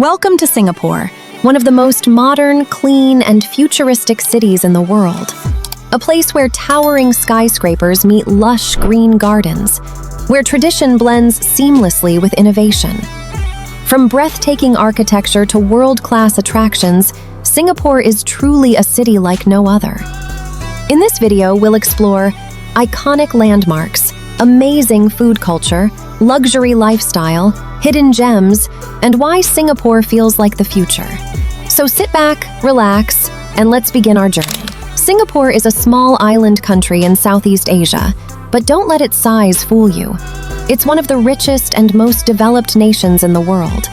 Welcome to Singapore, one of the most modern, clean, and futuristic cities in the world. A place where towering skyscrapers meet lush green gardens, where tradition blends seamlessly with innovation. From breathtaking architecture to world-class attractions, Singapore is truly a city like no other. In this video, we'll explore iconic landmarks, amazing food culture, luxury lifestyle, hidden gems, and why Singapore feels like the future. So sit back, relax, and let's begin our journey. Singapore is a small island country in Southeast Asia, but don't let its size fool you. It's one of the richest and most developed nations in the world.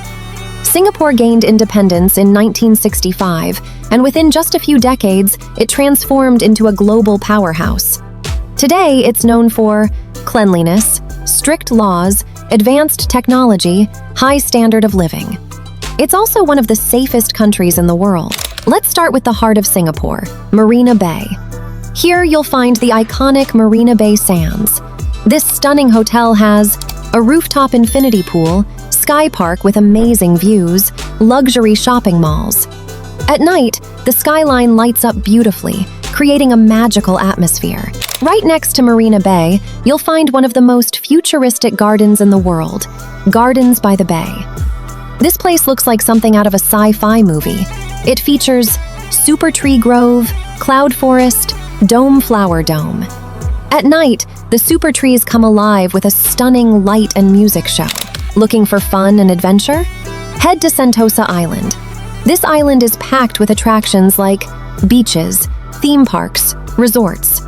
Singapore gained independence in 1965, and within just a few decades, it transformed into a global powerhouse. Today, it's known for cleanliness, strict laws, advanced technology, high standard of living. It's also one of the safest countries in the world. Let's start with the heart of Singapore, Marina Bay. Here you'll find the iconic Marina Bay Sands. This stunning hotel has a rooftop infinity pool, sky park with amazing views, luxury shopping malls. At night, the skyline lights up beautifully, creating a magical atmosphere. Right next to Marina Bay, you'll find one of the most futuristic gardens in the world, Gardens by the Bay. This place looks like something out of a sci-fi movie. It features Supertree Grove, Cloud Forest, Dome Flower Dome. At night, the Supertrees come alive with a stunning light and music show. Looking for fun and adventure? Head to Sentosa Island. This island is packed with attractions like beaches, theme parks, resorts.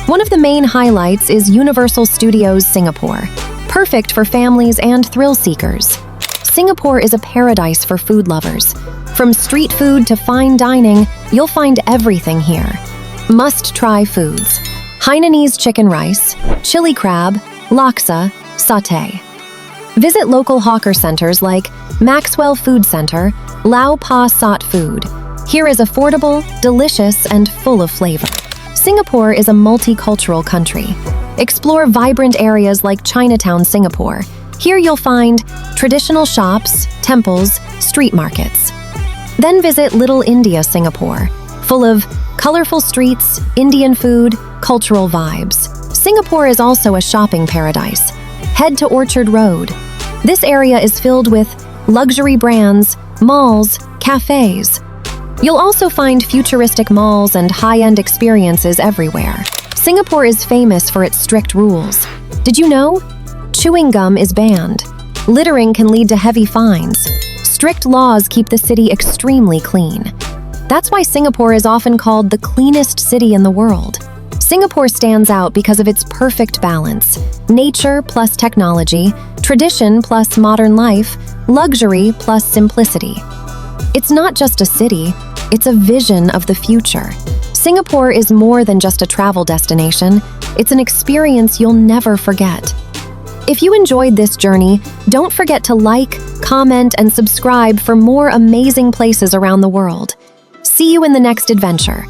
One of the main highlights is Universal Studios Singapore, perfect for families and thrill seekers. Singapore is a paradise for food lovers. From street food to fine dining, you'll find everything here. Must-try foods: Hainanese chicken rice, chili crab, laksa, satay. Visit local hawker centers like Maxwell Food Center, Lau Pa Sat Food. Here is affordable, delicious, and full of flavor. Singapore is a multicultural country. Explore vibrant areas like Chinatown, Singapore. Here you'll find traditional shops, temples, street markets. Then visit Little India, Singapore, full of colorful streets, Indian food, cultural vibes. Singapore is also a shopping paradise. Head to Orchard Road. This area is filled with luxury brands, malls, cafes. You'll also find futuristic malls and high-end experiences everywhere. Singapore is famous for its strict rules. Did you know? Chewing gum is banned. Littering can lead to heavy fines. Strict laws keep the city extremely clean. That's why Singapore is often called the cleanest city in the world. Singapore stands out because of its perfect balance: nature plus technology, tradition plus modern life, luxury plus simplicity. It's not just a city, it's a vision of the future. Singapore is more than just a travel destination, it's an experience you'll never forget. If you enjoyed this journey, don't forget to like, comment, and subscribe for more amazing places around the world. See you in the next adventure.